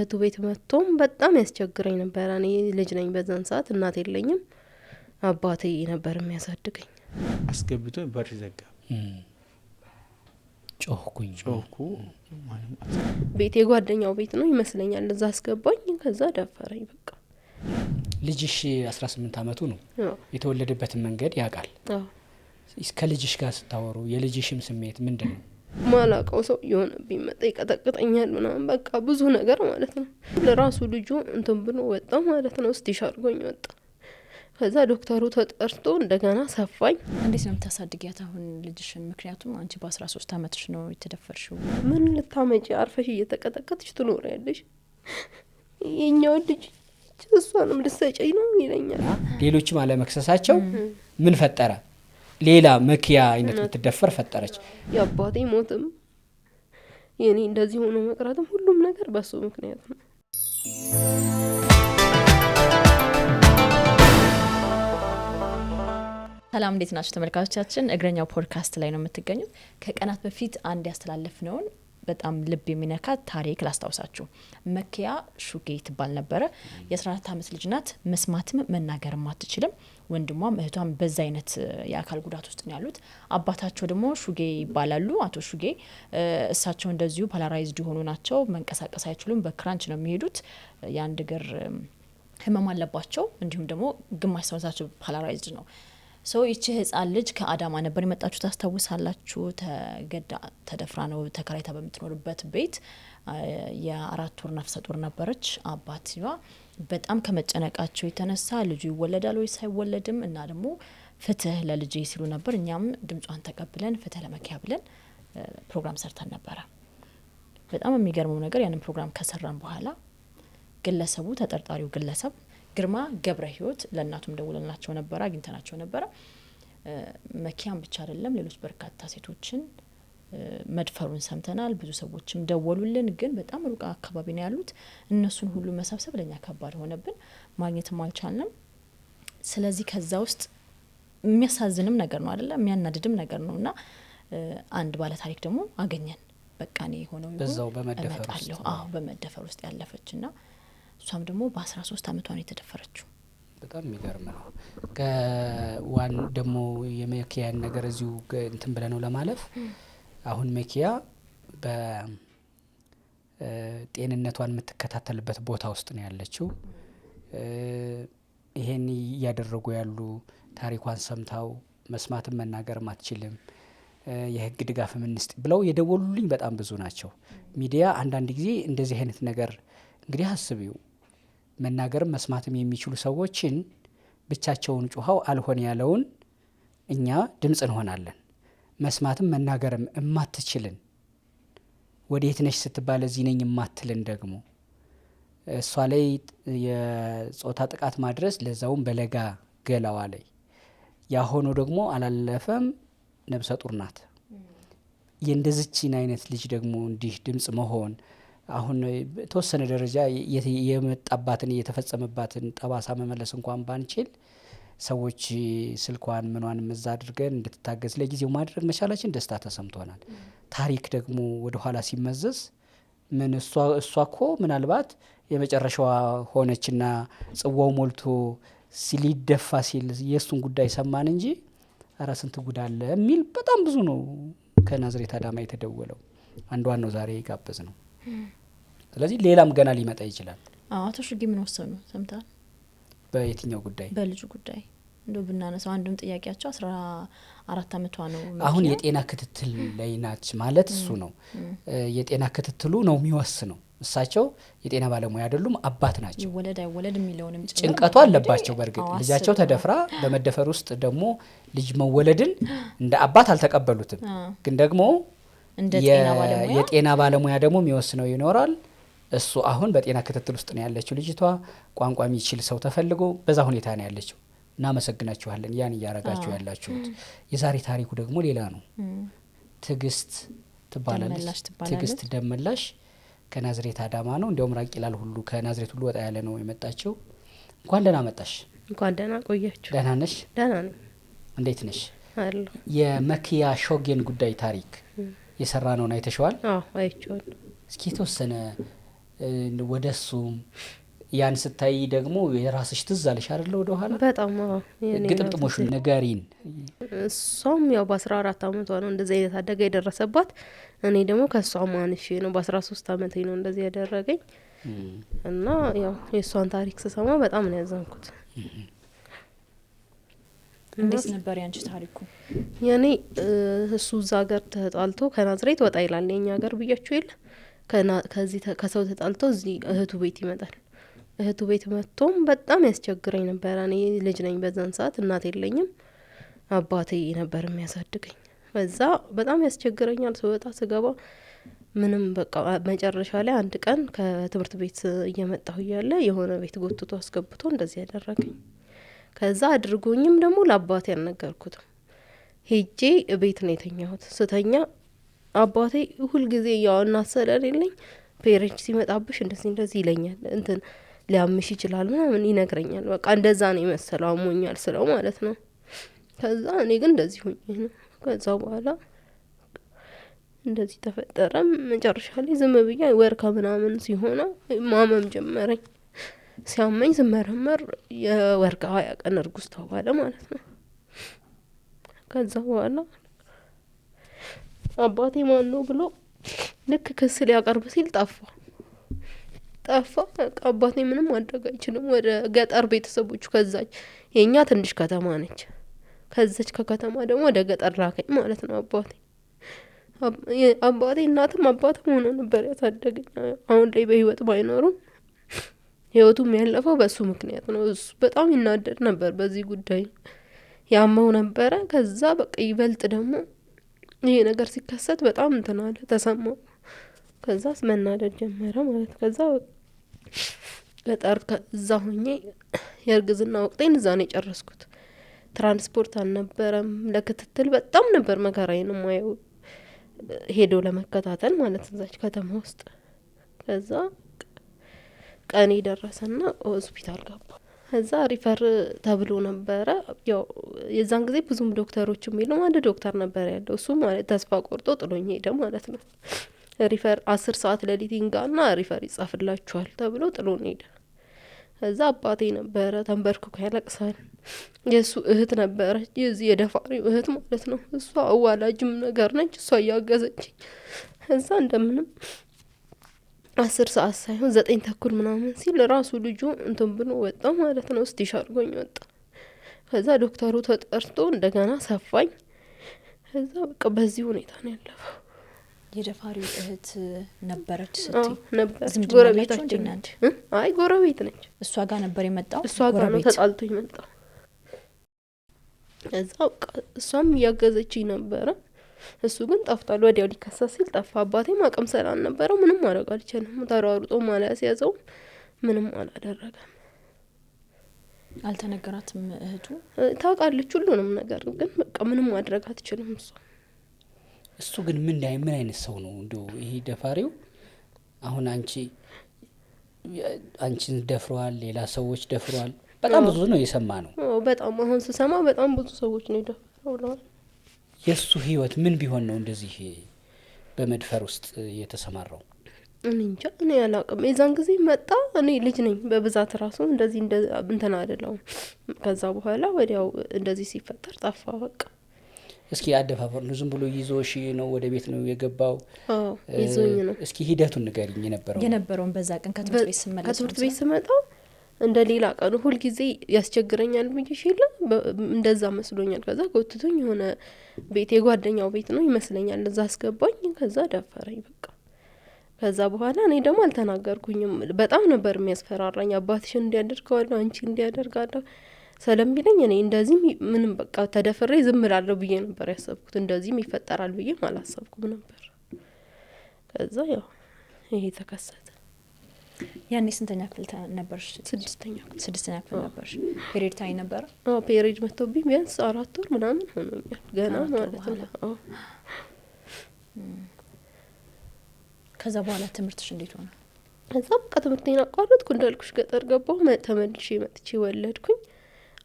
እህቱ ቤት መጥቶም በጣም ያስቸግረኝ ነበር። እኔ ልጅ ነኝ በዛን ሰዓት፣ እናት የለኝም፣ አባቴ ነበር የሚያሳድገኝ። አስገብቶ በር ዘጋ። ጮህኩ ቤት የጓደኛው ቤት ነው ይመስለኛል፣ እዛ አስገባኝ። ከዛ ደፈረኝ በቃ። ልጅሽ 18 አመቱ ነው። የተወለደበትን መንገድ ያውቃል። እስከ ልጅሽ ጋር ስታወሩ የልጅሽም ስሜት ምንድነው? ማላቀው ሰው የሆነ ቢመጣ ይቀጠቅጠኛል ምናምን በቃ ብዙ ነገር ማለት ነው። ለራሱ ልጁ እንትን ብሎ ወጣ ማለት ነው። እስቲ ሻርጎኝ ወጣ። ከዛ ዶክተሩ ተጠርቶ እንደገና ሰፋኝ። እንዴት ነው የምታሳድጊያት አሁን ልጅሽን? ምክንያቱም አንቺ በ13 አመትሽ ነው የተደፈርሽው። ምን ልታመጪ አርፈሽ እየተቀጠቀጥሽ ትኖሪያለሽ? የኛው ልጅ እሷንም ልትሰጪኝ ነው ይለኛል። ሌሎችም አለመክሰሳቸው ምን ፈጠረ? ሌላ መኪያ አይነት የምትደፈር ፈጠረች። የአባቴ ሞትም የኔ እንደዚህ ሆኖ መቅረትም ሁሉም ነገር በሱ ምክንያት ነው። ሰላም እንዴት ናችሁ ተመልካቾቻችን? እግረኛው ፖድካስት ላይ ነው የምትገኙት። ከቀናት በፊት አንድ ያስተላለፍነውን በጣም ልብ የሚነካ ታሪክ ላስታውሳችሁ። መኪያ ሹጌ ትባል ነበረ። የ14 አመት ልጅ ናት። መስማትም መናገርም አትችልም። ወንድሟም እህቷም በዛ አይነት የአካል ጉዳት ውስጥ ነው ያሉት። አባታቸው ደግሞ ሹጌ ይባላሉ፣ አቶ ሹጌ። እሳቸው እንደዚሁ ፓላራይዝድ የሆኑ ናቸው። መንቀሳቀስ አይችሉም። በክራንች ነው የሚሄዱት። የአንድ እግር ህመም አለባቸው። እንዲሁም ደግሞ ግማሽ ሰውነታቸው ፓላራይዝድ ነው። ይቺ ህጻን ልጅ ከአዳማ ነበር የመጣችሁ ታስታውሳላችሁ። ተገዳ ተደፍራ ነው ተከራይታ በምትኖርበት ቤት። የ4 ወር ነፍሰ ጡር ነበረች። አባትዋ በጣም ከመጨነቃቸው የተነሳ ልጁ ይወለዳል ወይስ አይወለድም እና ደግሞ ፍትህ ለልጄ ሲሉ ነበር። እኛም ድምጿን ተቀብለን ፍትህ ለመኪያ ብለን ፕሮግራም ሰርተን ነበረ። በጣም የሚገርመው ነገር ያንን ፕሮግራም ከሰራን በኋላ ግለሰቡ ተጠርጣሪው ግለሰብ ግርማ ገብረ ህይወት ለእናቱም ደውለናቸው ነበር፣ አግኝተናቸው ነበር። መኪያም ብቻ አይደለም ሌሎች በርካታ ሴቶችን መድፈሩን ሰምተናል። ብዙ ሰዎችም ደወሉልን፣ ግን በጣም ሩቅ አካባቢ ነው ያሉት። እነሱን ሁሉ መሰብሰብ ለኛ ከባድ ሆነብን፣ ማግኘትም አልቻልንም። ስለዚህ ከዛ ውስጥ የሚያሳዝንም ነገር ነው አይደለም፣ የሚያናድድም ነገር ነውና አንድ ባለ ታሪክ ደግሞ አገኘን። በቃ ነው ሆነው በዛው በመደፈር ውስጥ ያለፈችና እሷም ደግሞ በ13 አመቷ ነው የተደፈረችው። በጣም የሚገርም ነው። ከዋን ደግሞ የመኪያን ነገር እዚሁ እንትን ብለነው ለማለፍ አሁን መኪያ በጤንነቷን የምትከታተልበት ቦታ ውስጥ ነው ያለችው። ይሄን እያደረጉ ያሉ ታሪኳን ሰምታው መስማትም መናገርም አትችልም፣ የህግ ድጋፍ ምንስጥ ብለው የደወሉልኝ በጣም ብዙ ናቸው። ሚዲያ አንዳንድ ጊዜ እንደዚህ አይነት ነገር እንግዲህ አስቢው፣ መናገርም መስማትም የሚችሉ ሰዎችን ብቻቸውን ጩኸው አልሆን ያለውን እኛ ድምጽ እንሆናለን። መስማትም መናገርም እማትችልን ወዴት ነሽ ስትባል እዚህ ነኝ እማትልን ደግሞ እሷ ላይ የጾታ ጥቃት ማድረስ ለዛውም በለጋ ገላዋ ላይ ያሆኖ ደግሞ አላለፈም፣ ነብሰ ጡር ናት። የእንደዚችን አይነት ልጅ ደግሞ እንዲህ ድምጽ መሆን አሁን ተወሰነ ደረጃ የመጣባትን የተፈጸመባትን ጠባሳ መመለስ እንኳን ባንችል ሰዎች ስልኳን ምኗን መዛ አድርገን እንድትታገዝ ለጊዜው ማድረግ መቻላችን ደስታ ተሰምቶናል። ታሪክ ደግሞ ወደ ኋላ ሲመዘዝ ምን እሷኮ ምናልባት የመጨረሻዋ ሆነችና ጽዋው ሞልቶ ሲሊደፋ ሲል የሱን ጉዳይ ሰማን እንጂ አራ ስንት ጉዳለ የሚል በጣም ብዙ ነው። ከናዝሬት አዳማ የተደወለው አንዷን ነው ዛሬ ጋበዝ ነው። ስለዚህ ሌላም ገና ሊመጣ ይችላል። አቶ ሹጌ ምን ወሰኑ ሰምታል? በየትኛው ጉዳይ? በልጁ ጉዳይ እንደው ብናነሳው አንዱም ጥያቄያቸው 14 አመቷ ነው። አሁን የጤና ክትትል ላይ ናች ማለት እሱ ነው። የጤና ክትትሉ ነው የሚወስነው። እሳቸው የጤና ባለሙያ አይደሉም፣ አባት ናቸው። ይወለድ አይወለድ የሚለውንም ጭንቀቱ አለባቸው። በእርግጥ ልጃቸው ተደፍራ በመደፈር ውስጥ ደግሞ ልጅ መወለድን እንደ አባት አልተቀበሉትም። ግን ደግሞ የጤና ባለሙያ ደግሞ የሚወስነው ይኖራል። እሱ አሁን በጤና ክትትል ውስጥ ነው ያለችው ልጅቷ። ቋንቋ የሚችል ሰው ተፈልጎ በዛ ሁኔታ ነው ያለችው። እናመሰግናችኋለን ያን እያረጋችሁ ያላችሁት። የዛሬ ታሪኩ ደግሞ ሌላ ነው። ትግስት ትባላለች። ትግስት ደመላሽ ከናዝሬት አዳማ ነው። እንዲያውም ራቅ ይላል ሁሉ ከናዝሬት ሁሉ ወጣ ያለ ነው የመጣችው። እንኳን ደህና መጣሽ። እንኳን ደህና ቆያችሁ። ደህና ነሽ? ደህና ነኝ። እንዴት ነሽ? አለሁ። የመኪያ ሾጌን ጉዳይ ታሪክ የሰራ ነው አይተሽዋል? አዎ አይቼዋለሁ። እስኪ የተወሰነ ወደሱም ያን ስታይ ደግሞ የራስሽ ትዝ አለሽ አይደል? ወደ ኋላ በጣም ግጥምጥሞሽ ንገሪን። እሷም ያው በ14 አመቷ ነው እንደዚህ አይነት አደጋ የደረሰባት። እኔ ደግሞ ከሷ ማንሽ ነው በ13 አመቴ ነው እንደዚህ ያደረገኝ እና ያው የሷን ታሪክ ስሰማ በጣም ነው ያዘንኩት። እንዴት ነበር ያንቺ ታሪኩ? ያኔ እሱ እዛ ሀገር ተጣልቶ ከናዝሬት ወጣ ይላል የኛ ሀገር ብያችሁ የለ ከዚህ ከሰው ተጣልቶ እዚህ እህቱ ቤት ይመጣል። እህቱ ቤት መጥቶም በጣም ያስቸግረኝ ነበር። እኔ ልጅ ነኝ በዛን ሰዓት እናት የለኝም፣ አባቴ ነበር የሚያሳድገኝ። በዛ በጣም ያስቸግረኛል ስወጣ ስገባ ምንም በቃ መጨረሻ ላይ አንድ ቀን ከትምህርት ቤት እየመጣሁ እያለ የሆነ ቤት ጎትቶ አስገብቶ እንደዚህ ያደረገኝ። ከዛ አድርጎኝም ደግሞ ለአባቴ አልነገርኩትም። ሄጄ ቤት ነው የተኛሁት። ስተኛ አባቴ ሁል ጊዜ ያው እናት ስለሌለኝ ፔሬንት ሲመጣብሽ እንደዚህ እንደዚህ ይለኛል፣ እንትን ሊያምሽ ይችላል ምናምን ይነግረኛል። በቃ እንደዛ ነው የመሰለው አሞኛል ስለው ማለት ነው። ከዛ እኔ ግን እንደዚህ ሆኜ ነው። ከዛ በኋላ እንደዚህ ተፈጠረ። መጨረሻ ላይ ዝም ብዬ ወር ከምናምን ሲሆነ ማመም ጀመረኝ። ሲያመኝ ስመረመር የወር ከ20 ቀን እርጉዝ ተባለ ማለት ነው። ከዛ በኋላ አባቴ ማን ነው ብሎ ልክ ክስ ሊያቀርብ ሲል ጠፋ። አባቴ ምንም ማድረግ አይችልም። ወደ ገጠር ቤተሰቦቹ ከዛች የኛ ትንሽ ከተማ ነች፣ ከዛች ከከተማ ደግሞ ወደ ገጠር ላከኝ ማለት ነው አባቴ እናትም አባትም ሆኖ ነበር ያሳደገኝ። አሁን ላይ በህይወት ባይኖሩም ህይወቱም ያለፈው በሱ ምክንያት ነው። እሱ በጣም ይናደድ ነበር በዚህ ጉዳይ፣ ያመው ነበረ። ከዛ በቃ ይበልጥ ደግሞ ይሄ ነገር ሲከሰት በጣም እንትን አለ ተሰማው። ከዛ መናደድ ጀመረ ማለት። ከዛ ገጠር እዛ ሆኜ የእርግዝና ወቅቴን እዛ ነው የጨረስኩት። ትራንስፖርት አልነበረም፣ ለክትትል በጣም ነበር መከራዬን ማየው ሄዶ ለመከታተል ማለት እዛች ከተማ ውስጥ። ከዛ ቀኔ ደረሰና ሆስፒታል ገባ። ከዛ ሪፈር ተብሎ ነበረ። ያው የዛን ጊዜ ብዙም ዶክተሮች የሚሉ አንድ ዶክተር ነበር ያለው። እሱ ማለት ተስፋ ቆርጦ ጥሎኝ ሄደ ማለት ነው። ሪፈር 10 ሰዓት ሌሊት ይንጋና ሪፈር ይጻፍላችኋል ተብሎ ጥሎኝ ሄደ። ከዛ አባቴ ነበረ ተንበርክኮ ያለቅሳል። የሱ እህት ነበረች፣ የዚህ የደፋሪው እህት ማለት ነው። እሷ አዋላጅም ነገር ነች፣ እሷ እያገዘችኝ። ከዛ እንደምንም 10 ሰዓት ሳይሆን 9 ተኩል ምናምን ሲል ራሱ ልጁ እንትን ብሎ ወጣ ማለት ነው። እስቲ ሻርጎኝ ወጣ። ከዛ ዶክተሩ ተጠርቶ እንደገና ሰፋኝ። ከዛ በቃ በዚህ ሁኔታ ነው ያለፈው። የደፋሪው እህት ነበረች ስትይ ነበረች፣ ጎረቤታችን ነች። አይ ጎረቤት ነች። እሷ ጋር ነበር የመጣው። እሷ ጋር ነው ተጣልቶ የመጣው። ከዛ በቃ እሷም እያገዘችኝ ነበረ። እሱ ግን ጠፍቷል። ወዲያው ሊከሰስ ሲል ጠፋ። አባቴም አቅም ስላልነበረው ምንም ማድረግ አልቻለም። ተሯሩጦ አላስያዘውም፣ ምንም አላደረገም። አልተነገራትም እህቱ? ታውቃለች ሁሉንም ነገር፣ ግን በቃ ምንም ማድረግ አትችልም እሷ። እሱ ግን ምን አይነት ሰው ነው እንደው ይሄ ደፋሪው? አሁን አንቺን ደፍሯል፣ ሌላ ሰዎች ደፍሯል። በጣም ብዙ ነው የሰማ ነው። በጣም አሁን ስሰማ በጣም ብዙ ሰዎች ነው የደፈረው። የሱ ህይወት ምን ቢሆን ነው እንደዚህ በመድፈር ውስጥ የተሰማራው? እኔ እንጃ፣ እኔ አላውቅም። የዛን ጊዜ መጣ። እኔ ልጅ ነኝ በብዛት ራሱ እንደዚህ እንትን አይደለም። ከዛ በኋላ ወዲያው እንደዚህ ሲፈጠር ጠፋ በቃ። እስኪ አደፋፈር ነው ዝም ብሎ ይዞሽ ነው ወደ ቤት ነው የገባው? ይዞኝ ነው። እስኪ ሂደቱን ንገሪኝ። የነበረውን በዛ ቀን ከትምህርት ቤት ስመጣ እንደ ሌላ ቀኑ ሁል ጊዜ ያስቸግረኛል ብዬሽ የለ እንደዛ መስሎኛል። ከዛ ጎትቶኝ የሆነ ቤት የጓደኛው ቤት ነው ይመስለኛል እዛ አስገባኝ። ከዛ ደፈረኝ በቃ። ከዛ በኋላ እኔ ደግሞ አልተናገርኩኝም። በጣም ነበር የሚያስፈራራኝ። አባትሽ እንዲያደርገዋለሁ፣ አንቺ እንዲያደርጋለሁ ስለሚለኝ እኔ እንደዚህ ምንም በቃ ተደፍሬ ዝም እላለሁ ብዬ ነበር ያሰብኩት። እንደዚህም ይፈጠራል ብዬ አላሰብኩም ነበር። ከዛ ያው ይሄ ተከሰተ። ያኔ ስንተኛ ክፍል ነበርሽ? 6ኛ ክፍል ነበርሽ። ፔሪድ ታይ ነበር? ፔሪድ መጥቶብኝ ቢያንስ 4 ወር ምናምን ሆኖኛል ገና ማለት ነው። ከዛ በኋላ ትምህርትሽ እንዴት ሆነ? ከዛ በቃ ትምህርቴን አቋረጥኩ። እንዳልኩሽ ገጠር ገባሁ። ተመልሼ መጥቼ ወለድኩኝ።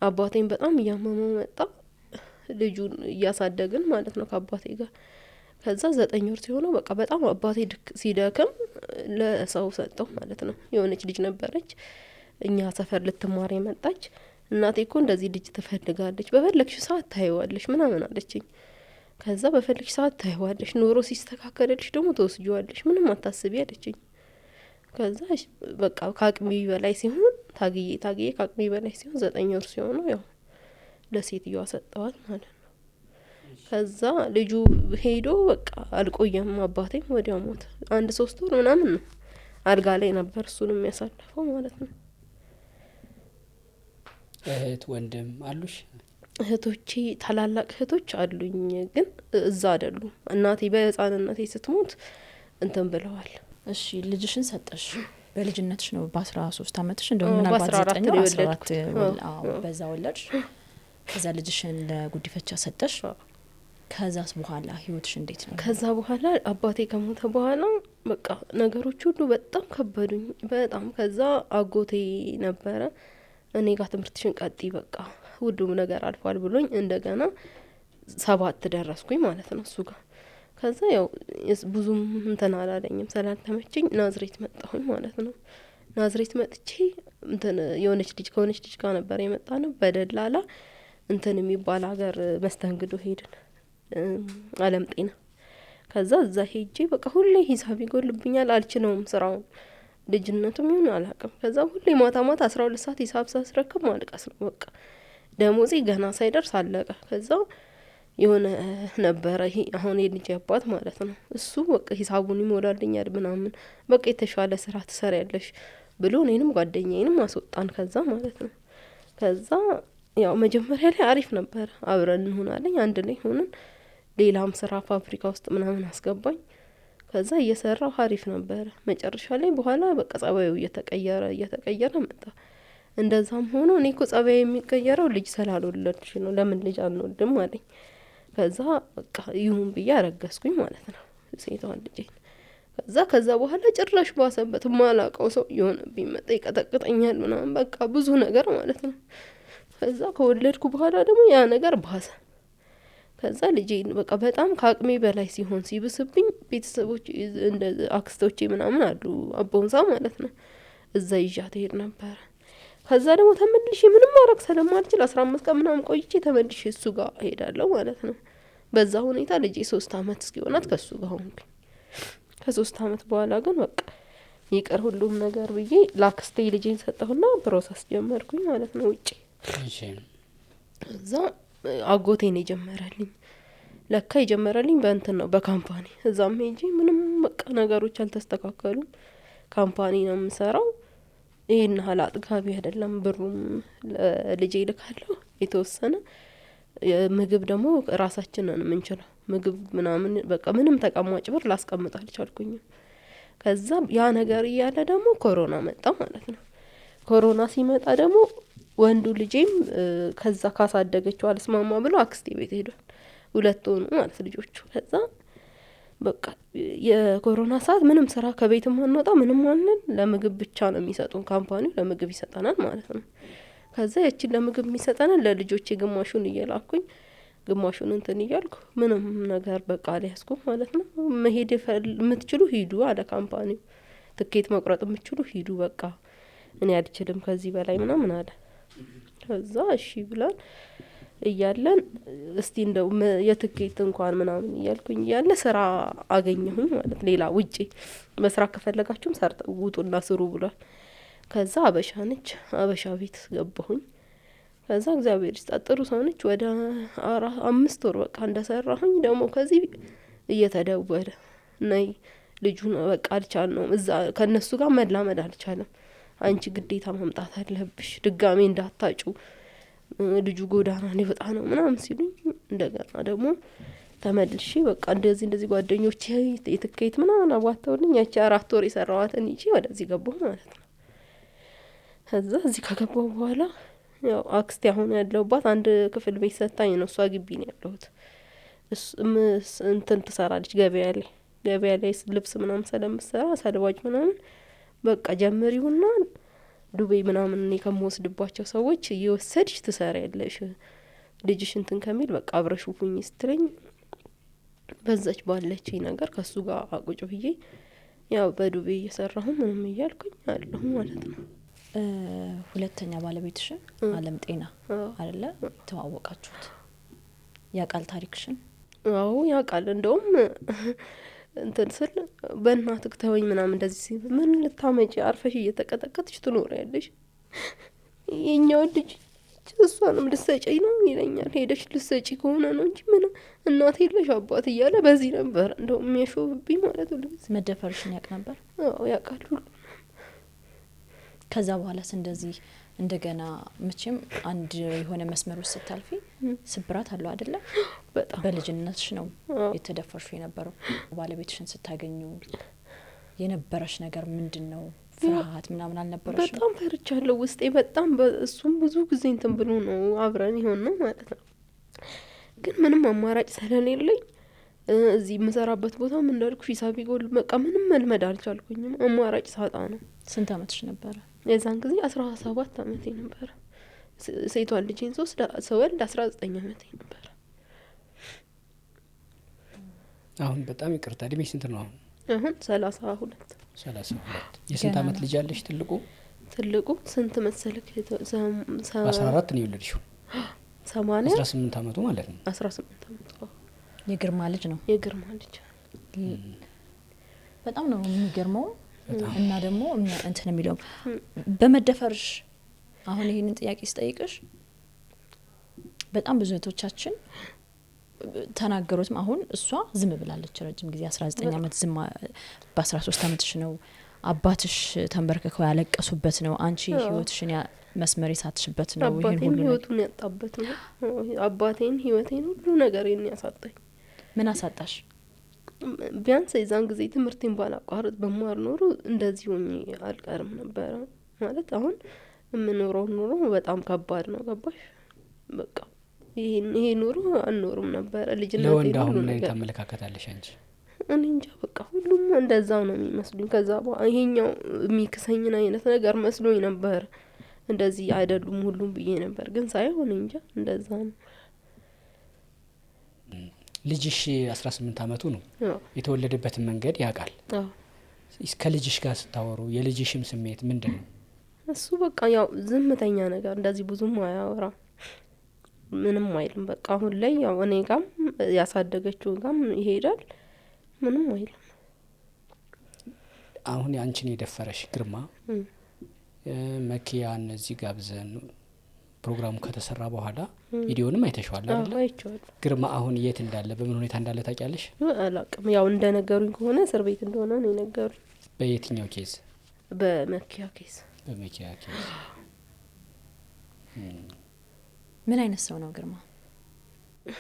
አባቴን በጣም እያመመው መጣ። ልጁን እያሳደግን ማለት ነው ከአባቴ ጋር። ከዛ 9 ወር ሲሆነው በቃ በጣም አባቴ ሲደክም ለሰው ሰጠው ማለት ነው። የሆነች ልጅ ነበረች እኛ ሰፈር ልትማር የመጣች እናቴ እኮ እንደዚህ ልጅ ትፈልጋለች በፈለግሽ ሰዓት ታይዋለሽ ምናምን አለችኝ። ከዛ በፈለግሽ ሰዓት ታይዋለሽ ኑሮ ሲስተካከልልሽ ደግሞ ተወስጂዋለሽ ምንም አታስቢ አለችኝ። ከዛ በቃ ከአቅሜ በላይ ሲሆን ታግዬ ከአቅሜ በላይ ሲሆን 9 ወር ሲሆነው ያው ለሴትዮዋ ሰጠዋት ማለት ነው። ከዛ ልጁ ሄዶ በቃ አልቆየም አባቴም ወዲያው ሞተ። 1-3 ወር ምናምን ነው አልጋ ላይ ነበር እሱንም ያሳለፈው ማለት ነው። እህት ወንድም አሉሽ? እህቶቼ ታላላቅ እህቶች አሉኝ ግን እዛ አይደሉም። እናቴ በህፃንነቴ ስትሞት እንትን ብለዋል። እሺ ልጅሽን ሰጠሽ በልጅነትሽ ነው በ13 አመትሽ እንደውም ምናልባት 9 14 14 በዛ ወለድሽ። ከዛ ልጅሽን ለጉዲፈቻ ሰጠሽ። ከዛስ በኋላ ህይወትሽ እንዴት ነው? ከዛ በኋላ አባቴ ከሞተ በኋላ በቃ ነገሮች ሁሉ በጣም ከበዱኝ በጣም። ከዛ አጎቴ ነበረ እኔ ጋር ትምህርትሽን ቀጥይ በቃ ሁሉም ነገር አልፏል ብሎኝ እንደገና 7 ደረስኩኝ ማለት ነው እሱ ጋር። ከዛ ያው ብዙም እንትን አላለኝም ስላልተመቸኝ ናዝሬት መጣሁኝ ማለት ነው። ናዝሬት መጥቼ እንትን የሆነች ልጅ ከሆነች ልጅ ጋር ነበር የመጣነው በደላላ እንትን የሚባል ሀገር መስተንግዶ ሄድን አለም ጤና። ከዛ እዛ ሄጄ በቃ ሁሌ ሂሳብ ይጎልብኛል አልችለውም ስራውን ልጅነቱም ይሁን አላውቅም። ከዛ ሁሌ ማታ 12 ሰዓት ሂሳብ ሳስረክብ ማልቀስ ነው በቃ ደሞዜ ገና ሳይደርስ አለቀ። ከዛ የሆነ ነበረ ይሄ አሁን የልጅ አባት ማለት ነው እሱ በቃ ሂሳቡን ይሞላልኛል ምናምን በቃ የተሻለ ስራ ትሰሪያለሽ ብሎ እኔንም ጓደኛዬንም አስወጣን ከዛ ማለት ነው። ከዛ ያው መጀመሪያ ላይ አሪፍ ነበር አብረን እንሆናለን አንድ ላይ ሆነን ሌላም ስራ ፋብሪካ ውስጥ ምናምን አስገባኝ። ከዛ እየሰራው አሪፍ ነበር። መጨረሻ ላይ በኋላ በቃ ጸባዩ እየተቀየረ መጣ። እንደዛም ሆኖ እኔ እኮ ጸባዩ የሚቀየረው ልጅ ስላልወለድሽ ነው ለምን ልጅ አንወልድም አለኝ። ከዛ በቃ ይሁን ብዬ አረገዝኩኝ ማለት ነው ሴቷን ልጄን። ከዛ በኋላ ጭራሽ ባሰበት ማላቀው ሰው የሆነብኝ መጣ ይቀጠቅጠኛል ምናምን በቃ ብዙ ነገር ማለት ነው። ከዛ ከወለድኩ በኋላ ደግሞ ያ ነገር ባሰ። ከዛ ልጄን በቃ በጣም ከአቅሜ በላይ ሲሆን ሲብስብኝ ቤተሰቦች እንደ አክስቶቼ ምናምን አሉ አቦንሳ ማለት ነው እዛ ይዣት ሄድ ነበር። ከዛ ደግሞ ተመልሼ ምንም ማድረግ ስለማልችል 15 ቀን ምናምን ቆይቼ ተመልሼ እሱ ጋር ሄዳለሁ ማለት ነው። በዛ ሁኔታ ልጄ 3 አመት እስኪሆናት ከሱ ጋር ሆንኩኝ። ከ3 አመት በኋላ ግን በቃ ይቅር ሁሉም ነገር ብዬ ላክስቴ ልጄን ሰጠሁና ፕሮሰስ ጀመርኩኝ ማለት ነው ውጪ። እዛ አጎቴን የጀመረልኝ ለካ የጀመረልኝ በእንትን ነው በካምፓኒ። እዛም ሄጄ ምንም በቃ ነገሮች አልተስተካከሉም። ካምፓኒ ነው የምሰራው ይሄን ሀላ አጥጋቢ አይደለም ብሩም ለልጄ ልካለሁ የተወሰነ ምግብ ደግሞ ራሳችንን የምንችለው ምግብ ምናምን በቃ ምንም ተቀማጭ ብር ላስቀምጥ አልቻልኩኝም። ከዛ ያ ነገር እያለ ደግሞ ኮሮና መጣ ማለት ነው። ኮሮና ሲመጣ ደግሞ ወንዱ ልጄም ከዛ ካሳደገችው አልስማማ ብሎ አክስቴ ቤት ሄዷል። 2 ሆኑ ማለት ልጆቹ። ከዛ በቃ የኮሮና ሰዓት ምንም ስራ ከቤትም አንወጣ ምንም አንል ለምግብ ብቻ ነው የሚሰጡን ካምፓኒው ለምግብ ይሰጣናል ማለት ነው። ከዛ ያቺን ለምግብ የሚሰጣናል ለልጆቼ ግማሹን እየላኩኝ ግማሹን እንትን እያልኩ ምንም ነገር በቃ አልያዝኩም ማለት ነው። መሄድ የምትችሉ ሂዱ አለ ካምፓኒው። ትኬት መቁረጥ የምትችሉ ሂዱ በቃ እኔ አልችልም ከዚህ በላይ ምናምን አለ። ከዛ እሺ ብለን እያለን እስቲ እንደው የትኬት እንኳን ምናምን እያልኩኝ እያለ ስራ አገኘሁኝ ማለት ሌላ ውጪ መስራ ከፈለጋችሁም ሰርተው ውጡና ስሩ ብሏል። ከዛ አበሻ ነች አበሻ ቤት ገባሁኝ። ከዛ እግዚአብሔር ይስጣት ጥሩ ሰው ነች። ወደ 5 ወር በቃ እንደሰራሁኝ ደግሞ ከዚህ እየተደወለ ነይ ልጁን በቃ አልቻልነውም እዛ ከነሱ ጋር መላመድ አልቻለም አንቺ ግዴታ መምጣት አለብሽ ድጋሜ እንዳታጩ ልጁ ጎዳና ሊወጣ ነው ምናምን ሲሉኝ እንደገና ደግሞ ተመልሼ በቃ እንደዚህ ጓደኞቼ የትኬት ምናምን አዋጣውልኝ ያቺ 4 ወር የሰራዋትን ይቺ ወደዚህ ገባሁ ማለት ነው። ከዛ እዚህ ከገባሁ በኋላ ያው አክስቴ አሁን ያለውባት አንድ ክፍል ቤት ሰጣኝ ነው እሷ ግቢ ነው ያለሁት። እንትን ትሰራለች ገበያ ላይ ልብስ ምናምን ስለምትሰራ ሰልባጅ ምናምን በቃ ጀምሪውና ዱቤ ምናምን እኔ ከምወስድባቸው ሰዎች እየወሰድሽ ትሰሪያለሽ ልጅሽ እንትን ከሚል በቃ አብረሽው ሁኚ ስትለኝ በዛች ባለችኝ ነገር ከሱ ጋር አቁጭ ብዬ ያው በዱቤ እየሰራሁ ምንም እያልኩኝ አለሁ ማለት ነው። ሁለተኛ ባለቤትሽን አለም ጤና አይደለ ተዋወቃችሁት? ያቃል ታሪክሽን? አዎ ያቃል። እንደውም እንትን ስል በእናትህ ተወኝ ምናምን እንደዚህ ሲል ምን ልታመጪ አርፈሽ እየተቀጠቀጥሽ ትኖሪያለሽ? የኛው ልጅ እሷንም ልትሰጪኝ ነው ይለኛል። ሄደሽ ልትሰጪ ከሆነ ነው እንጂ ምን እናት የለሽ አባት እያለ በዚህ ነበር እንደውም የሚያሾፍብኝ ማለት ነው። መደፈርሽን ያቅ ነበር? አዎ ያቃል ሁሉ። ከዛ በኋላስ እንደዚህ እንደገና መቼም አንድ የሆነ መስመር ውስጥ ስታልፊ ስብራት አለው አይደለ? በጣም በልጅነትሽ ነው የተደፈርሽው የነበረው። ባለቤትሽን ስታገኙ የነበረሽ ነገር ምንድነው? ፍርሃት ምናምን አልነበረሽ? በጣም ፈርቻለሁ ውስጤ በጣም እሱም ብዙ ጊዜ እንትን ብሎ ነው አብረን ይሆን ነው ማለት ነው። ግን ምንም አማራጭ ስለሌለኝ እዚህ የምሰራበት ቦታ ምን እንዳልኩሽ ሂሳብ ይጎል በቃ ምንም መልመድ አልቻልኩኝም። አማራጭ ሳጣ ነው። ስንት አመትሽ ነበረ? የዛን ጊዜ 17 አመቴ ነበረ። ሴቷን ልጄን ስወልድ 19 አመቴ ነበረ። አሁን በጣም ይቅርታ እድሜ ስንት ነው አሁን? አሁን 32 32 የስንት አመት ልጅ አለሽ? ትልቁ ስንት መሰለክ? 14 ነው የወለድሽው? 18 አመቱ ማለት ነው። 18 አመቱ የግርማ ልጅ ነው። የግርማ ልጅ በጣም ነው የሚገርመው። እና ደግሞ እንትን የሚለው በመደፈርሽ አሁን ይሄንን ጥያቄ ስጠይቅሽ በጣም ብዙ እህቶቻችን ተናገሩትም። አሁን እሷ ዝም ብላለች ረጅም ጊዜ 19 አመት ዝም በ13 አመትሽ ነው አባትሽ ተንበርከከው ያለቀሱበት ነው። አንቺ ህይወትሽን መስመር የሳትሽበት ነው። ይሄን ሁሉ ህይወቱን ያጣበት ነው። አባቴን ህይወቴን ሁሉ ነገሬን ያሳጣኝ። ምን አሳጣሽ? ቢያንስ የዛን ጊዜ ትምህርቴን ባላቋርጥ በማር ኖሮ እንደዚህ ሆኜ አልቀርም ነበር ማለት። አሁን የምኖረው ኑሮ በጣም ከባድ ነው። ገባሽ? በቃ ይሄ ኑሮ አንኖርም ነበር። ልጅነቴ ለወንድ አሁን ምን ታመለካከታለሽ አንቺ? እኔ እንጃ በቃ ሁሉም እንደዛው ነው የሚመስሉኝ። ከዛ ይሄኛው የሚክሰኝን አይነት ነገር መስሎኝ ነበር። እንደዚህ አይደሉም ሁሉም ብዬ ነበር፣ ግን ሳይሆን እንጃ እንደዛ ነው። ልጅሽ 18 አመቱ ነው። የተወለደበትን መንገድ ያውቃል። እስከ ልጅሽ ጋር ስታወሩ የልጅሽም ስሜት ምንድነው? እሱ በቃ ያው ዝምተኛ ነገር እንደዚህ ብዙም አያወራም፣ ምንም አይልም። በቃ አሁን ላይ ያው እኔ ጋም ያሳደገችው ጋም ይሄዳል፣ ምንም አይልም። አሁን አንቺን የደፈረሽ ግርማ መኪያን እዚህ ጋብዘን ፕሮግራሙ ከተሰራ በኋላ ቪዲዮንም አይተሽዋል አይደል? አይቼዋለሁ። ግርማ አሁን የት እንዳለ በምን ሁኔታ እንዳለ ታውቂያለሽ? አላውቅም። ያው እንደነገሩኝ ከሆነ እስር ቤት እንደሆነ ነው የነገሩኝ። በየትኛው ኬዝ? በመኪያ ኬዝ። በመኪያ ኬዝ። ምን አይነት ሰው ነው ግርማ?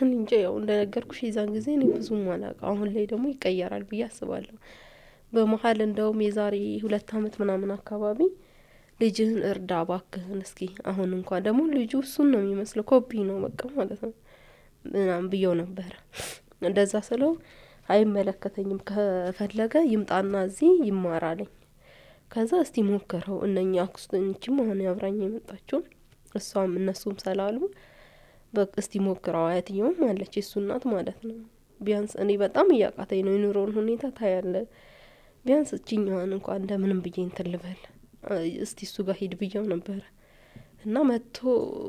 እንጃ ያው እንደነገርኩሽ የዛን ጊዜ እኔ ብዙም አላውቅም። አሁን ላይ ደግሞ ይቀየራል ብዬ አስባለሁ። በመሀል እንደውም የዛሬ 2 አመት ምናምን አካባቢ ልጅህን እርዳ ባክህን እስኪ አሁን እንኳን ደግሞ ልጁ እሱን ነው የሚመስለው፣ ኮፒ ነው በቃ ማለት ነው ምናምን ብየው ነበረ። እንደዛ ስለው አይመለከተኝም ከፈለገ ይምጣና እዚህ ይማራልኝ። ከዛ እስቲ ሞክረው እነኛ አክስቶችም አሁን ያብራኝ የመጣችው እሷም እነሱም ሰላሉ በቃ እስቲ ሞክረው። አያትየውም አለች የሱ እናት ማለት ነው። ቢያንስ እኔ በጣም እያቃተኝ ነው የኑሮውን ሁኔታ ታያለ። ቢያንስ እቺኛዋን እንኳን እንደምንም ብዬ እንትን ልበል እስቲ እሱ ጋር ሄድ ብየው ነበረ። እና መጥቶ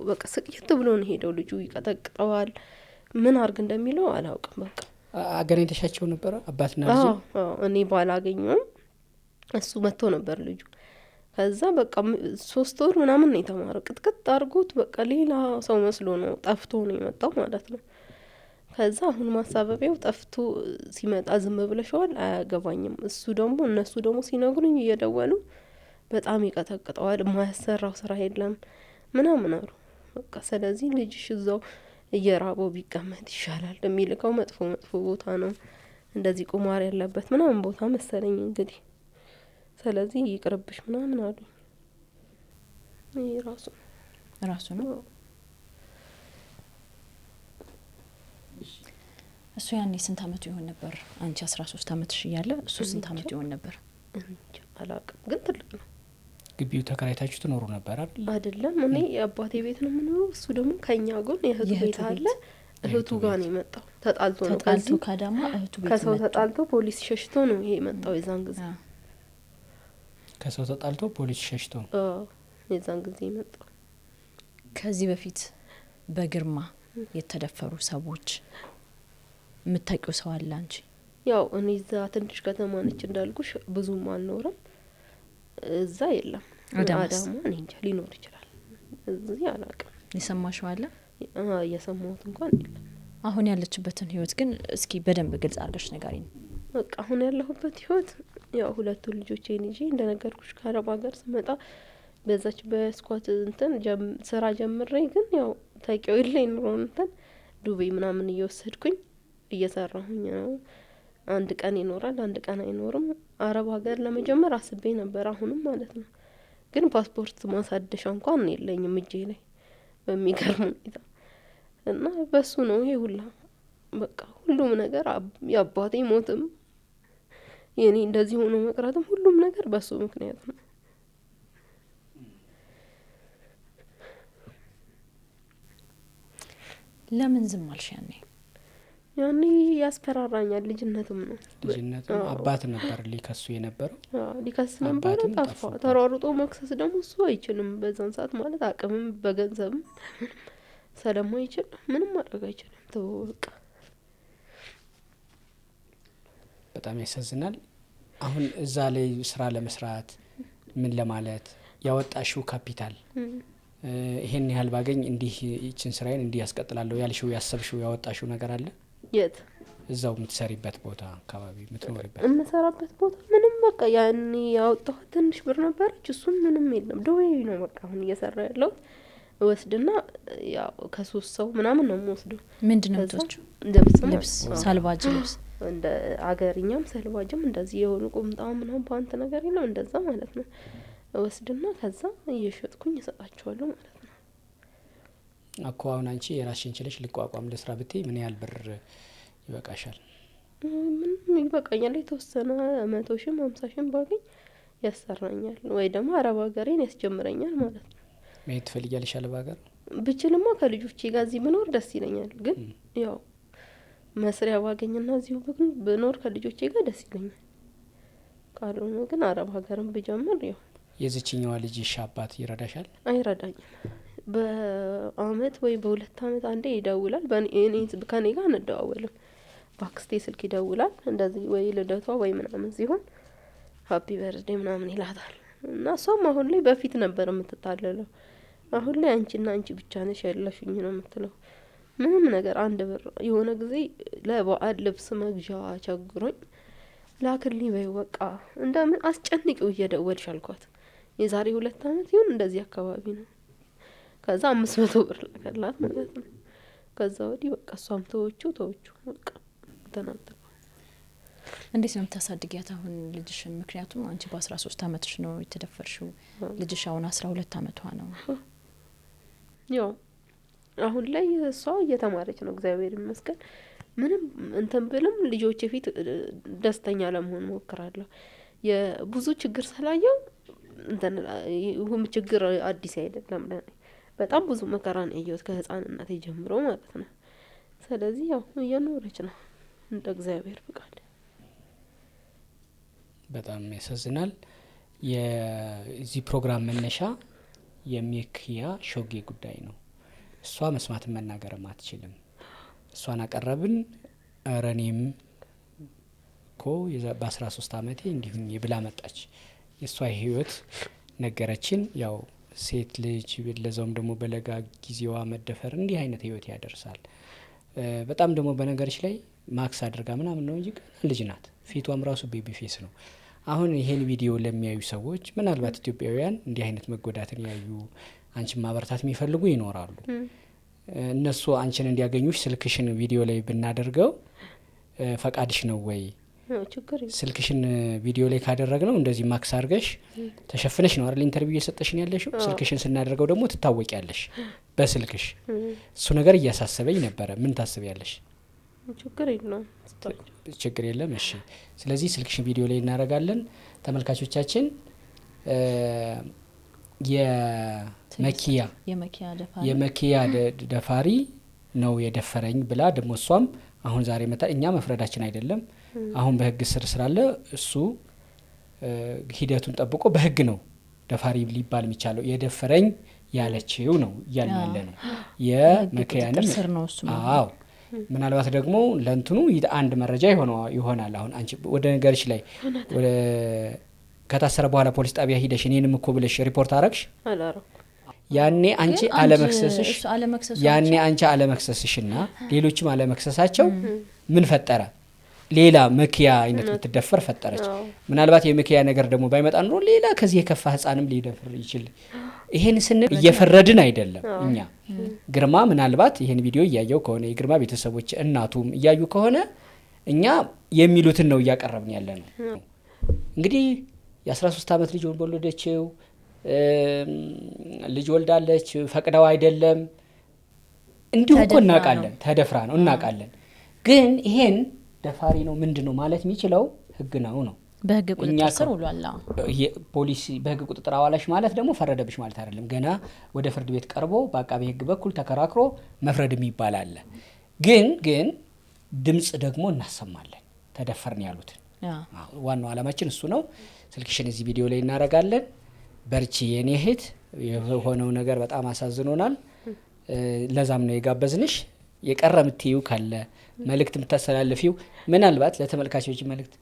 በቃ ስቅየት ብሎ ነው ሄደው። ልጁ ይቀጠቅጠዋል፣ ምን አርግ እንደሚለው አላውቅም። በቃ አገናኝተሻቸው ነበረ አባትና ልጅ? አዎ እኔ ባላገኘውም እሱ መጥቶ ነበር ልጁ። ከዛ በቃ 3 ወር ምናምን ነው የተማረው። ቅጥቅጥ አርጎት በቃ ሌላ ሰው መስሎ ነው ጠፍቶ ነው የመጣው ማለት ነው። ከዛ አሁን ማሳበቢያው ጠፍቶ ሲመጣ ዝም ብለሽዋል አያገባኝም። እሱ ደግሞ እነሱ ደግሞ ሲነግሩኝ እየደወሉ በጣም ይቀጠቅጠዋል፣ የማያሰራው ስራ የለም ምናምን አሉ። በቃ ስለዚህ ልጅሽ እዛው እየራበው ቢቀመጥ ይሻላል፣ የሚልከው መጥፎ ቦታ ነው፣ እንደዚህ ቁማር ያለበት ምናምን ቦታ መሰለኝ እንግዲህ። ስለዚህ ይቅርብሽ ምናምን አሉ። ይሄ ራሱ ነው። እሱ ያኔ ስንት አመቱ ይሆን ነበር? አንቺ 13 አመትሽ እያለ እሱ ስንት አመቱ ይሆን ነበር? አላውቅም፣ ግን ትልቅ ነው። ግቢው ተከራይታችሁ ትኖሩ ነበር አይደለም? እኔ የአባቴ ቤት ነው የምኖረው፣ እሱ ደግሞ ከኛ ጎን የእህቱ ቤት አለ። እህቱ ጋር ነው የመጣው። ተጣልቶ ነው ከአዳማ እህቱ ቤት ከሰው ተጣልቶ ፖሊስ ሸሽቶ ነው ይሄ መጣው። የዛን ጊዜ ከሰው ተጣልቶ ፖሊስ ሸሽቶ የዛን ጊዜ መጣው። ከዚህ በፊት በግርማ የተደፈሩ ሰዎች የምታውቂው ሰው አለ አንቺ? ያው እኔ እዛ ትንሽ ከተማ ነች እንዳልኩሽ ብዙም አልኖርም እዛ የለም። አዳማ እኔ እንጃ ሊኖር ይችላል እዚህ አላውቅም። የሰማሽው አለ? የሰማሁት እንኳን የለም። አሁን ያለችበትን ህይወት ግን እስኪ በደንብ ግልጽ አድርገሽ ንገሪኝ። በቃ አሁን ያለሁበት ህይወት ያው ሁለቱ ልጆቼን ይዤ እንደነገርኩሽ ከአረብ ሀገር ስመጣ በዛች በስኳት እንትን ስራ ጀምሬ ግን ያው ታውቂው የለ ኑሮ እንትን ዱቤ ምናምን እየወሰድኩኝ እየሰራሁኝ ነው። አንድ ቀን ይኖራል አንድ ቀን አይኖርም። አረብ ሀገር ለመጀመር አስቤ ነበር አሁንም ማለት ነው። ግን ፓስፖርት ማሳደሻ እንኳን የለኝም እጄ ላይ በሚገርም ሁኔታ እና በሱ ነው ይሄ ሁላ በቃ ሁሉም ነገር የአባቴ ሞትም የኔ እንደዚህ ሆኖ መቅረትም ሁሉም ነገር በሱ ምክንያት ነው። ለምን ዝም አልሽ ያኔ? ያኔ ያስፈራራኛል። ልጅነትም ነው አባት ነበር ሊከሱ የነበረው። ሊከስ ነበር ጠፋ። ተሯሩጦ መክሰስ ደግሞ እሱ አይችልም በዛን ሰዓት ማለት አቅምም በገንዘብም ስለማይችል ምንም ማድረግ አይችልም። ተወቃ በጣም ያሳዝናል። አሁን እዛ ላይ ስራ ለመስራት ምን ለማለት ያወጣሽው ካፒታል ይሄን ያህል ባገኝ እንዲህ ይችን ስራዬን እንዲህ ያስቀጥላለሁ ያልሽው ያሰብሽው ያወጣሽው ነገር አለ? የት? እዛው የምትሰሪበት ቦታ አካባቢ የምትኖሪበት የምሰራበት ቦታ ምንም በቃ ያኔ ያወጣሁት ትንሽ ብር ነበረች እሱም ምንም የለም። ደዌ ነው በቃ አሁን እየሰራ ያለው ወስድና ያው ከሶስት ሰው ምናምን ነው የምወስደው። ምንድነው የምትወስጂው? ልብስ ሳልቫጅ ልብስ እንደ አገርኛም ሰልባጅም እንደዚህ የሆኑ ቁምጣ ምናምን ፓንት ነገር የለም እንደዛ ማለት ነው። ወስድና ከዛ እየሸጥኩኝ እሰጣቸዋለሁ ማለት ነው። አኮ አሁን አንቺ የራስሽን ችለሽ ልቋቋም ለስራ ብትይ ምን ያህል ብር ይበቃሻል? ምን ይበቃኛል? የተወሰነ 100,000 50,000 ባገኝ ያሰራኛል ወይ ደግሞ አረብ ሀገሬን ያስጀምረኛል ማለት ነው። መሄድ ትፈልጊያለሽ አረብ ሀገር? ብችልማ ከልጆቼ ጋር እዚህ ብኖር ደስ ይለኛል። ግን ያው መስሪያ ባገኝና እዚሁ ብኖር ከልጆቼ ጋር ደስ ይለኛል። ካልሆነ ግን አረብ ሀገርም ብጀምር ያው የዚህኛዋ ልጅሽ አባት ይረዳሻል? አይረዳኝም። በአመት ወይ በሁለት አመት አንዴ ይደውላል። ከኔ ጋር እንደዋወልም በአክስቴ ስልክ ይደውላል። እንደዚህ ወይ ልደቷ ወይ ምናምን ሲሆን ሀፒ በርዝዴ ምናምን ይላታል። እና እሷም አሁን ላይ በፊት ነበር የምትታለለው። አሁን ላይ አንቺና አንቺ ብቻ ነሽ ያለሽኝ ነው የምትለው። ምንም ነገር አንድ ብር የሆነ ጊዜ ለበዓል ልብስ መግዣ ቸግሮኝ ላክልኝ በይ በቃ እንደምን አስጨንቂው እየደወልሽ አልኳት። የዛሬ 2 አመት ይሁን እንደዚህ አካባቢ ነው። ከዛ 500 ብር ላከላት ማለት ነው። ከዛ ወዲህ በቃ እሷም ተወቹ በቃ ተናጠቀ። እንዴት ነው የምታሳድጊያት አሁን ልጅሽን? ምክንያቱም አንቺ በ13 አመትሽ ነው የተደፈርሽው። ልጅሽ አሁን 12 አመቷ ነው። ያው አሁን ላይ እሷ እየተማረች ነው እግዚአብሔር ይመስገን። ምንም እንትን ብልም ልጆቼ ፊት ደስተኛ ለመሆን ሞክራለሁ። የብዙ ችግር ስላየው እንትን ችግር አዲስ አይደለም ለኔ። በጣም ብዙ መከራ ነው ያየሁት ከህፃንነቴ ጀምሮ ማለት ነው። ስለዚህ ያው እየኖረች ነው እንደ እግዚአብሔር ፍቃድ። በጣም ያሳዝናል። የዚህ ፕሮግራም መነሻ የመኪያ ሾጌ ጉዳይ ነው። እሷ መስማትን መናገርም አትችልም። እሷን አቀረብን። ረኔም ኮ በ13 አመቴ እንዲሁም የብላ መጣች። የእሷ ህይወት ነገረችን። ያው ሴት ልጅ ለዛውም ደግሞ በለጋ ጊዜዋ መደፈር እንዲህ አይነት ህይወት ያደርሳል። በጣም ደግሞ በነገርች ላይ ማክስ አድርጋ ምናምን ነው እንጂ ልጅ ናት። ፊቷም ራሱ ቤቢ ፌስ ነው። አሁን ይሄን ቪዲዮ ለሚያዩ ሰዎች ምናልባት ኢትዮጵያውያን እንዲህ አይነት መጎዳትን ያዩ አንቺን ማበረታት የሚፈልጉ ይኖራሉ። እነሱ አንቺን እንዲያገኙሽ ስልክሽን ቪዲዮ ላይ ብናደርገው ፈቃድሽ ነው ወይ? ስልክሽን ቪዲዮ ላይ ካደረግነው እንደዚህ ማክስ አድርገሽ ተሸፍነሽ ነው አይደል ኢንተርቪው እየሰጠሽን ያለሽው? ስልክሽን ስናደርገው ደግሞ ትታወቂያለሽ በስልክሽ። እሱ ነገር እያሳሰበኝ ነበረ። ምን ታስቢያለሽ? ችግር የለም። እሺ፣ ስለዚህ ስልክሽን ቪዲዮ ላይ እናደርጋለን። ተመልካቾቻችን የመኪያ ደፋሪ ነው የደፈረኝ ብላ ደግሞ እሷም አሁን ዛሬ መጣ እኛ መፍረዳችን አይደለም አሁን በህግ ስር ስላለ እሱ ሂደቱን ጠብቆ በህግ ነው ደፋሪ ሊባል የሚቻለው የደፈረኝ ያለችው ነው ያለ ነው የመከያንም ስር ነው እሱ አዎ ምናልባት ደግሞ ለእንትኑ አንድ መረጃ ይሆናል አሁን አንቺ ወደ ነገርሽ ላይ ወደ ከታሰረ በኋላ ፖሊስ ጣቢያ ሄደሽ እኔንም እኮ ብለሽ ሪፖርት አረግሽ ያኔ አንቺ አለመክሰስሽ ያኔ አንቺ አለመክሰስሽና ሌሎችም አለመክሰሳቸው ምን ፈጠረ ሌላ መኪያ አይነት ልትደፈር ፈጠረች ምናልባት የመኪያ ነገር ደግሞ ባይመጣ ነው ሌላ ከዚህ የከፋ ህፃንም ሊደፍር ይችል ይሄን ስንል እየፈረድን አይደለም እኛ ግርማ ምናልባት ይሄን ቪዲዮ ያያየው ከሆነ የግርማ ቤተሰቦች እናቱም ያያዩ ከሆነ እኛ የሚሉትን ነው ያቀርብን ያለ ነው እንግዲህ የ13 አመት ልጅ ወለደችው ልጅ ወልዳለች ፈቅደው አይደለም እንዲሁ እኮ እናቃለን ተደፍራ ነው እናቃለን ግን ይሄን ደፋሪ ነው ምንድነው ማለት የሚችለው ህግ ነው በህግ ቁጥጥር ስር ውሏል ፖሊስ በህግ ቁጥጥር አዋላሽ ማለት ደግሞ ፈረደብሽ ማለት አይደለም ገና ወደ ፍርድ ቤት ቀርቦ በአቃቤ ህግ በኩል ተከራክሮ መፍረድም ይባላል ግን ድምጽ ደግሞ እናሰማለን ተደፈርን ያሉት ዋናው አላማችን እሱ ነው ስልክሽን እዚህ ቪዲዮ ላይ እናረጋለን በርቺ የኔ እህት የሆነው ነገር በጣም አሳዝኖናል ለዛም ነው የጋበዝንሽ የቀረምትዩ ካለ መልእክት ምታስተላልፊው ምናልባት ለተመልካቾች መልእክት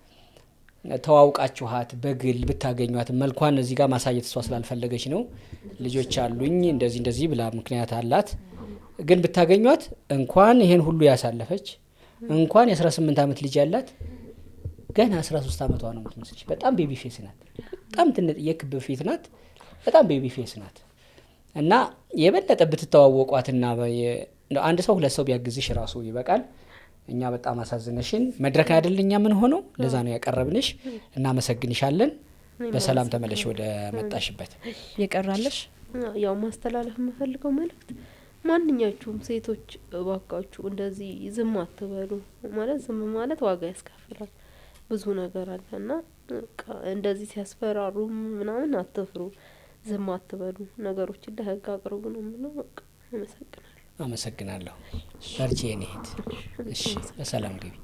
ተዋውቃችኋት በግል ብታገኙት መልኳን እዚህ ጋር ማሳየት እሷ ስላልፈለገች ነው ልጆች አሉኝ እንደዚህ ብላ ምክንያት አላት ግን ብታገኙት እንኳን ይሄን ሁሉ ያሳለፈች እንኳን የ18 አመት ልጅ ያላት ገና 13 አመቷ ነው የምትመስልሽ በጣም ቤቢ ፌስ ናት በጣም ትንጥ የክብ ፊት ናት በጣም ቤቢ ፌስ ናት እና የበለጠ ብትተዋወቋትና አንድ ሰው ሁለት ሰው ቢያግዝሽ ራሱ ይበቃል እኛ በጣም አሳዝነሽን መድረክ አይደልኛ ምን ሆኖ ለዛ ነው ያቀረብንሽ እና መሰግንሻለን በሰላም ተመለሽ ወደ መጣሽበት የቀራለሽ ያው ማስተላለፍ የምፈልገው መልእክት ማንኛችሁም ሴቶች እባካችሁ እንደዚህ ዝም አትበሉ ማለት ዝም ማለት ዋጋ ያስከፍላል ብዙ ነገር አለና እንደዚህ ሲያስፈራሩ ምናምን አትፍሩ ዝም አትበሉ ነገሮችን ለህግ አቅርቡ ነው ምነው በቃ አመሰግናለሁ በርቺ የኔ እህት እሺ በሰላም ግቢ